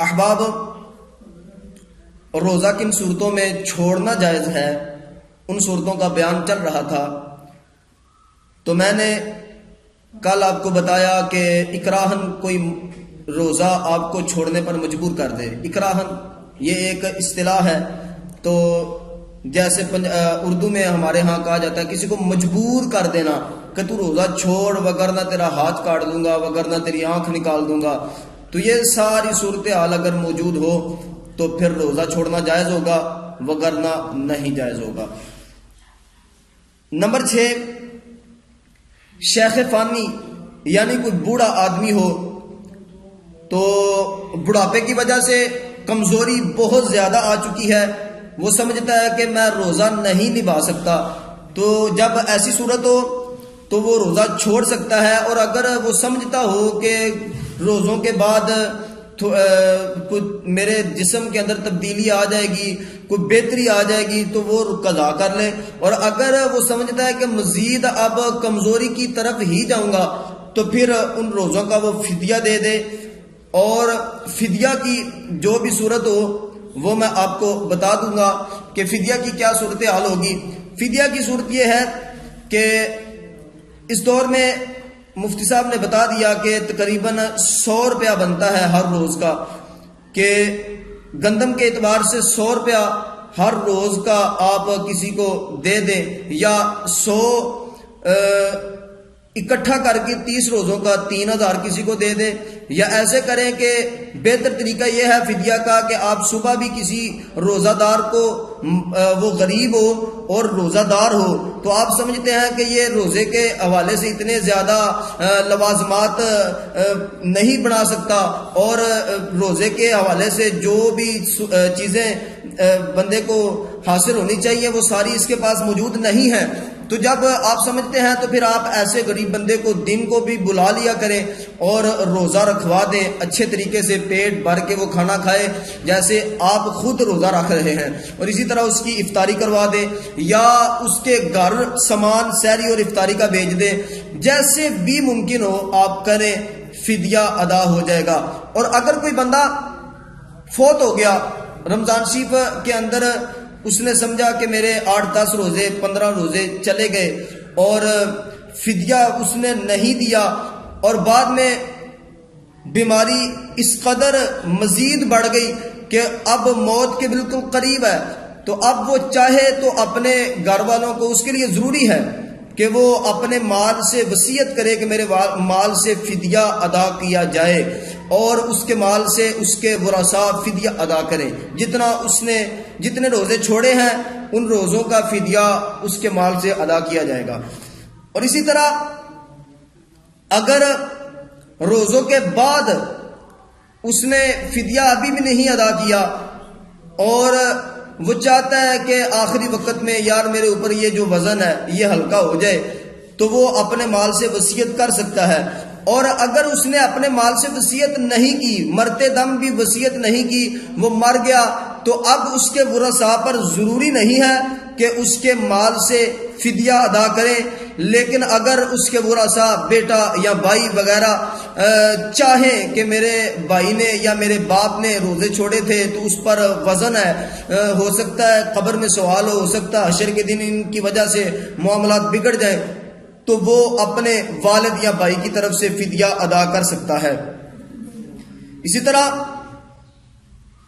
احباب، روزہ کن صورتوں میں چھوڑنا جائز ہے ان صورتوں کا بیان چل رہا تھا. تو میں نے کل آپ کو بتایا کہ اکراہن کوئی روزہ آپ کو چھوڑنے پر مجبور کر دے. اکراہن یہ ایک اصطلاح ہے. تو جیسے اردو میں ہمارے ہاں کہا جاتا ہے کسی کو مجبور کر دینا کہ تو روزہ چھوڑ وگرنہ تیرا ہاتھ کاٹ دوں گا وگرنہ تیری آنکھ نکال دوں گا. تو یہ ساری صورتحال اگر موجود ہو تو پھر روزہ چھوڑنا جائز ہوگا وگرنہ نہیں جائز ہوگا. نمبر 6، شیخ فانی یعنی کوئی بوڑھا آدمی ہو تو بڑھاپے کی وجہ سے کمزوری بہت زیادہ آ چکی ہے، وہ سمجھتا ہے کہ میں روزہ نہیں نبھا سکتا. تو جب ایسی صورت ہو تو وہ روزہ چھوڑ سکتا ہے، اور اگر وہ سمجھتا ہو کہ روزوں کے بعد میرے جسم کے اندر تبدیلی آ جائے گی، کوئی بہتری آ جائے گی تو وہ قضا کر لے. اور اگر وہ سمجھتا ہے کہ مزید اب کمزوری کی طرف ہی جاؤں گا تو پھر ان روزوں کا وہ فدیہ دے دے. اور فدیہ کی جو بھی صورت ہو وہ میں آپ کو بتا دوں گا کہ فدیہ کی کیا صورتحال ہوگی. فدیہ کی صورت یہ ہے کہ اس دور میں مفتی صاحب نے بتا دیا کہ تقریباً 100 روپیہ بنتا ہے ہر روز کا، کہ گندم کے اعتبار سے 100 روپیہ ہر روز کا آپ کسی کو دے دیں، یا 100 اکٹھا کر کے 30 روزوں کا 3000 کسی کو دے دیں. یا ایسے کریں کہ بہتر طریقہ یہ ہے فدیہ کا کہ آپ صبح بھی کسی روزہ دار کو، وہ غریب ہو اور روزہ دار ہو، تو آپ سمجھتے ہیں کہ یہ روزے کے حوالے سے اتنے زیادہ لوازمات نہیں بنا سکتا، اور روزے کے حوالے سے جو بھی چیزیں بندے کو حاصل ہونی چاہیے وہ ساری اس کے پاس موجود نہیں ہیں. تو جب آپ سمجھتے ہیں تو پھر آپ ایسے غریب بندے کو دن کو بھی بلا لیا کریں اور روزہ رکھوا دیں، اچھے طریقے سے پیٹ بھر کے وہ کھانا کھائے جیسے آپ خود روزہ رکھ رہے ہیں، اور اسی طرح اس کی افطاری کروا دیں، یا اس کے گھر سامان سحری اور افطاری کا بھیج دیں. جیسے بھی ممکن ہو آپ کریں، فدیہ ادا ہو جائے گا. اور اگر کوئی بندہ فوت ہو گیا رمضان شریف کے اندر، اس نے سمجھا کہ میرے 8-10 روزے 15 روزے چلے گئے اور فدیہ اس نے نہیں دیا، اور بعد میں بیماری اس قدر مزید بڑھ گئی کہ اب موت کے بالکل قریب ہے، تو اب وہ چاہے تو اپنے گھر والوں کو، اس کے لیے ضروری ہے کہ وہ اپنے مال سے وصیت کرے کہ میرے مال سے فدیہ ادا کیا جائے، اور اس کے مال سے اس کے ورثاء فدیہ ادا کریں. جتنے روزے چھوڑے ہیں ان روزوں کا فدیہ اس کے مال سے ادا کیا جائے گا. اور اسی طرح اگر روزوں کے بعد اس نے فدیہ ابھی بھی نہیں ادا کیا اور وہ چاہتا ہے کہ آخری وقت میں یار میرے اوپر یہ جو وزن ہے یہ ہلکا ہو جائے، تو وہ اپنے مال سے وصیت کر سکتا ہے. اور اگر اس نے اپنے مال سے وصیت نہیں کی، مرتے دم بھی وصیت نہیں کی، وہ مر گیا، تو اب اس کے ورثاء پر ضروری نہیں ہے کہ اس کے مال سے فدیہ ادا کریں. لیکن اگر اس کے ورثاء بیٹا یا بھائی وغیرہ چاہیں کہ میرے بھائی نے یا میرے باپ نے روزے چھوڑے تھے تو اس پر وزن ہے، ہو سکتا ہے قبر میں سوال ہو سکتا ہے حشر کے دن ان کی وجہ سے معاملات بگڑ جائیں، تو وہ اپنے والد یا بھائی کی طرف سے فدیہ ادا کر سکتا ہے. اسی طرح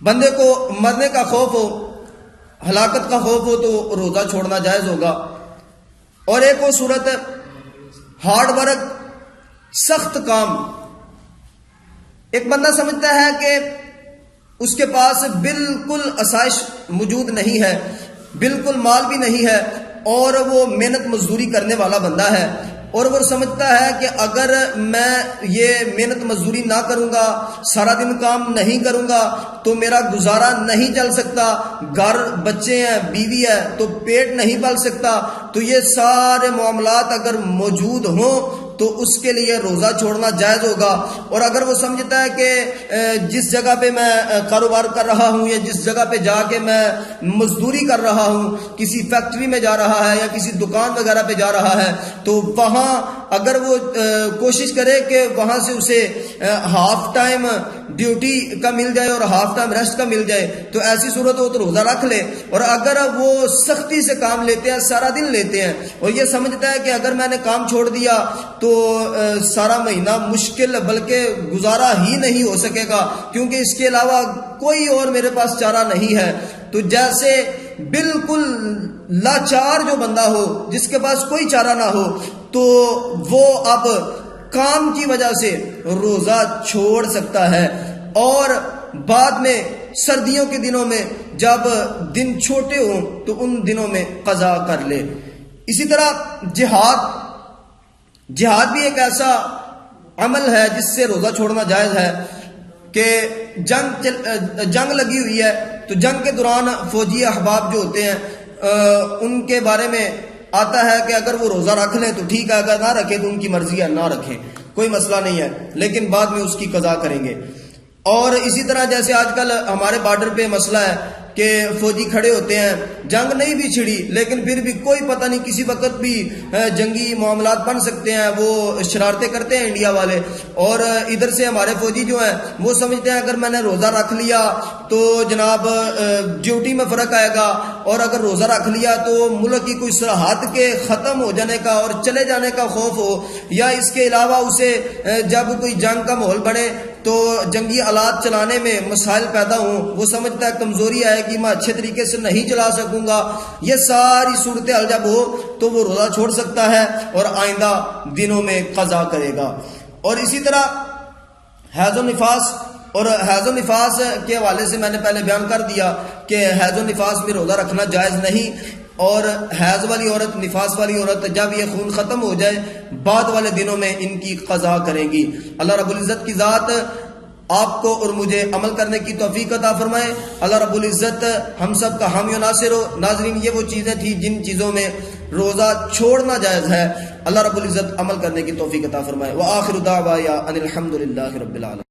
بندے کو مرنے کا خوف ہو، ہلاکت کا خوف ہو تو روزہ چھوڑنا جائز ہوگا. اور ایک وہ صورت ہے ہارڈ ورک، سخت کام. ایک بندہ سمجھتا ہے کہ اس کے پاس بالکل آسائش موجود نہیں ہے، بالکل مال بھی نہیں ہے، اور وہ محنت مزدوری کرنے والا بندہ ہے، اور وہ سمجھتا ہے کہ اگر میں یہ محنت مزدوری نہ کروں گا، سارا دن کام نہیں کروں گا تو میرا گزارا نہیں چل سکتا، گھر بچے ہیں بیوی ہے تو پیٹ نہیں پال سکتا. تو یہ سارے معاملات اگر موجود ہوں تو اس کے لیے روزہ چھوڑنا جائز ہوگا. اور اگر وہ سمجھتا ہے کہ جس جگہ پہ میں کاروبار کر رہا ہوں یا جس جگہ پہ جا کے میں مزدوری کر رہا ہوں، کسی فیکٹری میں جا رہا ہے یا کسی دکان وغیرہ پہ جا رہا ہے، تو وہاں اگر وہ کوشش کرے کہ وہاں سے اسے ہاف ٹائم ڈیوٹی کا مل جائے اور ہاف ٹائم ریسٹ کا مل جائے تو ایسی صورت ہو تو روزہ رکھ لے. اور اگر وہ سختی سے کام لیتے ہیں، سارا دن لیتے ہیں اور یہ سمجھتا ہے کہ اگر میں نے کام چھوڑ دیا تو سارا مہینہ مشکل بلکہ گزارا ہی نہیں ہو سکے گا کیونکہ اس کے علاوہ کوئی اور میرے پاس چارہ نہیں ہے، تو جیسے بالکل لاچار جو بندہ ہو جس کے پاس کوئی چارہ نہ ہو تو وہ اب کام کی وجہ سے روزہ چھوڑ سکتا ہے، اور بعد میں سردیوں کے دنوں میں جب دن چھوٹے ہوں تو ان دنوں میں قضا کر لے. اسی طرح جہاد بھی ایک ایسا عمل ہے جس سے روزہ چھوڑنا جائز ہے کہ جنگ لگی ہوئی ہے تو جنگ کے دوران فوجی احباب جو ہوتے ہیں ان کے بارے میں آتا ہے کہ اگر وہ روزہ رکھ لیں تو ٹھیک ہے، اگر نہ رکھیں تو ان کی مرضی ہے، نہ رکھیں کوئی مسئلہ نہیں ہے، لیکن بعد میں اس کی قضا کریں گے. اور اسی طرح جیسے آج کل ہمارے بارڈر پہ مسئلہ ہے کہ فوجی کھڑے ہوتے ہیں، جنگ نہیں بھی چھڑی لیکن پھر بھی کوئی پتہ نہیں کسی وقت بھی جنگی معاملات بن سکتے ہیں، وہ شرارتیں کرتے ہیں انڈیا والے، اور ادھر سے ہمارے فوجی جو ہیں وہ سمجھتے ہیں اگر میں نے روزہ رکھ لیا تو جناب ڈیوٹی میں فرق آئے گا، اور اگر روزہ رکھ لیا تو ملک کی کوئی سرحد کے ختم ہو جانے کا اور چلے جانے کا خوف ہو، یا اس کے علاوہ اسے جب کوئی جنگ کا ماحول بنے تو جنگی آلات چلانے میں مسائل پیدا ہوں، وہ سمجھتا ہے کمزوری آئے گی، میں اچھے طریقے سے نہیں چلا سکوں گا. یہ ساری صورتحال جب ہو تو وہ روزہ چھوڑ سکتا ہے اور آئندہ دنوں میں قضا کرے گا. اور اسی طرح حیض و نفاس، اور حیض و نفاس کے حوالے سے میں نے پہلے بیان کر دیا کہ حیض و نفاس میں روزہ رکھنا جائز نہیں، اور حیض والی عورت، نفاس والی عورت جب یہ خون ختم ہو جائے بعد والے دنوں میں ان کی قضا کریں گی. اللہ رب العزت کی ذات آپ کو اور مجھے عمل کرنے کی توفیق عطا فرمائے. اللہ رب العزت ہم سب کا حامی و ناصر ہو. ناظرین، یہ وہ چیزیں تھیں جن چیزوں میں روزہ چھوڑنا جائز ہے. اللہ رب العزت عمل کرنے کی توفیق عطا فرمائے. وآخر دعوانا ان الحمد للہ رب العالمین.